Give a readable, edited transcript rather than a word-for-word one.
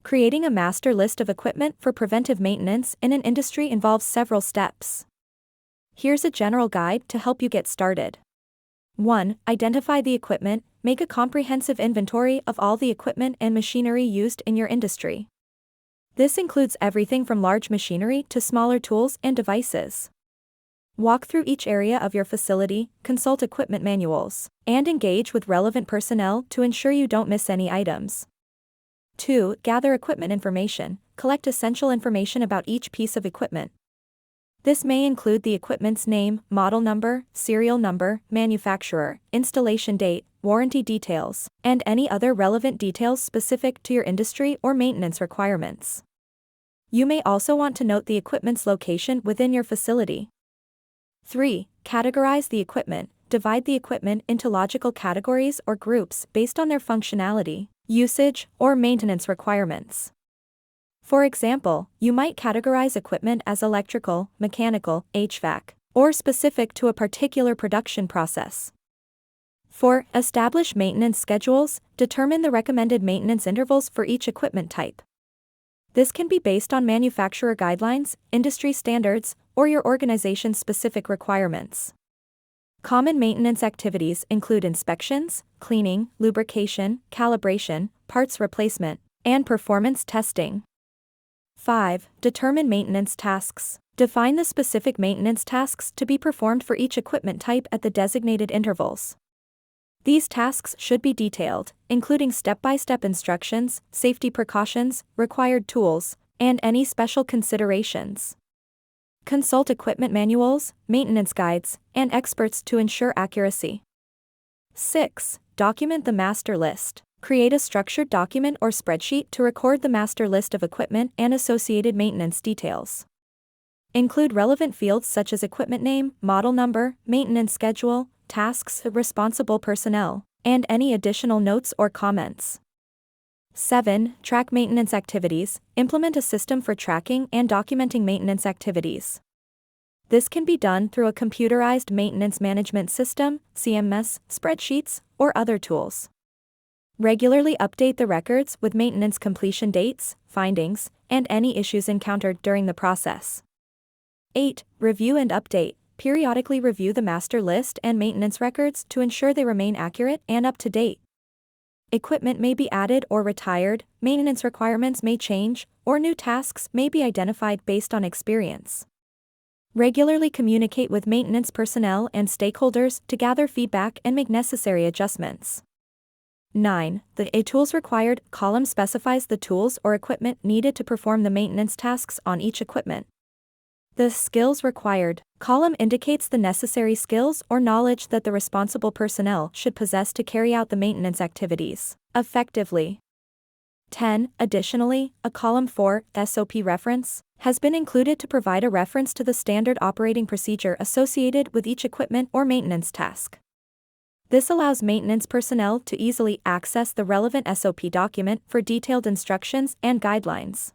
Creating a master list of equipment for preventive maintenance in an industry involves several steps. Here's a general guide to help you get started. 1. Identify the equipment. Make a comprehensive inventory of all the equipment and machinery used in your industry. This includes everything from large machinery to smaller tools and devices. Walk through each area of your facility, consult equipment manuals, and engage with relevant personnel to ensure you don't miss any items. 2. Gather equipment information. Collect essential information about each piece of equipment. This may include the equipment's name, model number, serial number, manufacturer, installation date, warranty details, and any other relevant details specific to your industry or maintenance requirements. You may also want to note the equipment's location within your facility. 3. Categorize the equipment. Divide the equipment into logical categories or groups based on their functionality, usage, or maintenance requirements. For example, you might categorize equipment as electrical, mechanical, HVAC, or specific to a particular production process. 4. Establish maintenance schedules. Determine the recommended maintenance intervals for each equipment type. This can be based on manufacturer guidelines, industry standards, or your organization's specific requirements. Common maintenance activities include inspections, cleaning, lubrication, calibration, parts replacement, and performance testing. 5. Determine maintenance tasks. Define the specific maintenance tasks to be performed for each equipment type at the designated intervals. These tasks should be detailed, including step-by-step instructions, safety precautions, required tools, and any special considerations. Consult equipment manuals, maintenance guides, and experts to ensure accuracy. 6. Document the master list. Create a structured document or spreadsheet to record the master list of equipment and associated maintenance details. Include relevant fields such as equipment name, model number, maintenance schedule, tasks, responsible personnel, and any additional notes or comments. 7. Track maintenance activities. Implement a system for tracking and documenting maintenance activities. This can be done through a computerized maintenance management system, CMS, spreadsheets, or other tools. Regularly update the records with maintenance completion dates, findings, and any issues encountered during the process. 8. Review and update. Periodically review the master list and maintenance records to ensure they remain accurate and up to date. Equipment may be added or retired, maintenance requirements may change, or new tasks may be identified based on experience. Regularly communicate with maintenance personnel and stakeholders to gather feedback and make necessary adjustments. 9. The tools required column specifies the tools or equipment needed to perform the maintenance tasks on each equipment. The skills required column indicates the necessary skills or knowledge that the responsible personnel should possess to carry out the maintenance activities effectively. 10. Additionally, a column for SOP reference has been included to provide a reference to the standard operating procedure associated with each equipment or maintenance task. This allows maintenance personnel to easily access the relevant SOP document for detailed instructions and guidelines.